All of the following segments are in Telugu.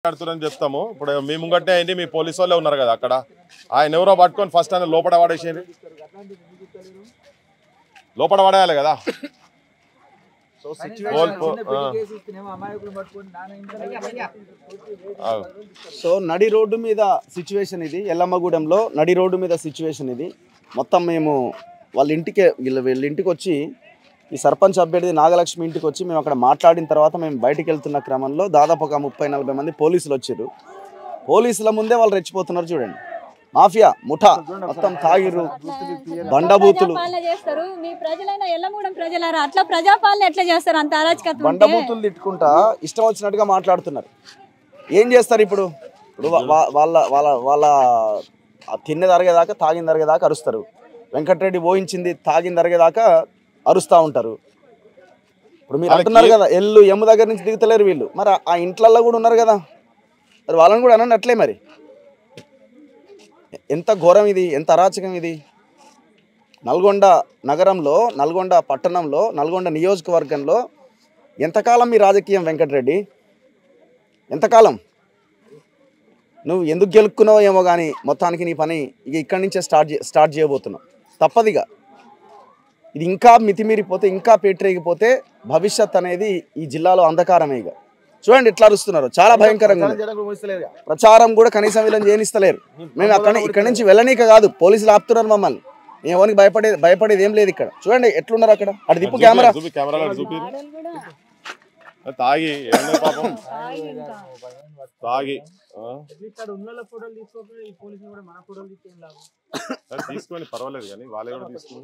మాట్లాడుతున్నారని చెప్తాము. ఇప్పుడు మీ ముంగట్నే అయింది, మీ పోలీసు వాళ్ళే ఉన్నారు కదా అక్కడ. ఆయన ఎవరో పట్టుకొని ఫస్ట్ ఆయన లోపల పడేసేది, లోపల పడేయాలి కదా. సో నడి రోడ్డు మీద సిచ్యువేషన్ ఇది, ఎల్లమ్మగూడెంలో నడి రోడ్డు మీద సిచ్యువేషన్ ఇది. మొత్తం మేము వీళ్ళ ఇంటికి వచ్చి ఈ సర్పంచ్ అభ్యర్థి నాగలక్ష్మి ఇంటికి వచ్చి మేము అక్కడ మాట్లాడిన తర్వాత మేము బయటికి వెళ్తున్న క్రమంలో దాదాపు ఒక 30-40 మంది పోలీసులు వచ్చారు. పోలీసుల ముందే వాళ్ళు రెచ్చిపోతున్నారు. చూడండి, మాఫియా ముఠా మొత్తం తాగిరు, బండబూతులు. బండబూతులు తిట్టుకుంటా ఇష్టం వచ్చినట్టుగా మాట్లాడుతున్నారు. ఏం చేస్తారు ఇప్పుడు? వాళ్ళ వాళ్ళ వాళ్ళ తిన్నది అరిగేదాకా, తాగింది అరిగేదాకా అరుస్తారు. వెంకటరెడ్డి ఊహించింది తాగింది అరిగేదాకా అరుస్తూ ఉంటారు. ఇప్పుడు మీరు అంటున్నారు కదా ఎమ్ము దగ్గర నుంచి దిగుతలేరు వీళ్ళు, మరి ఆ ఇంట్లల్లో కూడా ఉన్నారు కదా, మరి వాళ్ళని కూడా అనండి అట్లే. మరి ఎంత ఘోరం ఇది, ఎంత అరాచకం ఇది. నల్గొండ నగరంలో, నల్గొండ పట్టణంలో, నల్గొండ నియోజకవర్గంలో ఎంతకాలం మీ రాజకీయం వెంకటరెడ్డి? ఎంతకాలం? నువ్వు ఎందుకు గెలుక్కున్నావో ఏమో కానీ మొత్తానికి నీ పని ఇక ఇక్కడి నుంచే స్టార్ట్ చేయబోతున్నావు. తప్పదిగా ఇది ఇంకా మితిమీరిపోతే, ఇంకా పేటరేగిపోతే భవిష్యత్ అనేది ఈ జిల్లాలో అంధకారమే. ఇక చూడండి ఎట్లా అరుస్తున్నారు, చాలా భయంకరంగా. ప్రచారం కూడా కనీసం వీళ్ళని చేయనిస్తలేరు. మేము ఇక్కడి నుంచి వెళ్ళనీక కాదు, పోలీసులు ఆపుతున్నారు మమ్మల్ని. మేము ఎవరికి భయపడేది ఏం లేదు ఇక్కడ. చూడండి ఎట్లున్నారు అక్కడ. అటు తిప్పు కెమెరా. తాగి పాపం తాగి తీసుకొని పర్వాలేదు కానీ వాళ్ళే కూడా తీసుకుని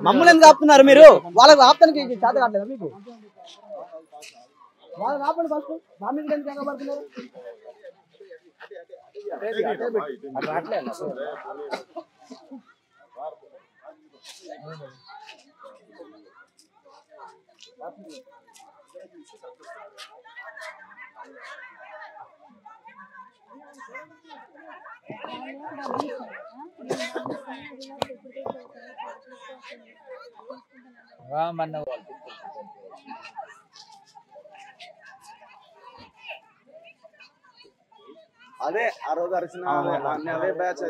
మమ్మల్ని ఆపుతున్నారు మీరు? వాళ్ళకి ఆపుతానికి చేత కావట్లేదా మీకు? వాళ్ళని ఆపండి ఫస్ట్. పడుతున్నారు అదే ఆ రోజు అరిచిన అదే బ్యాచ్.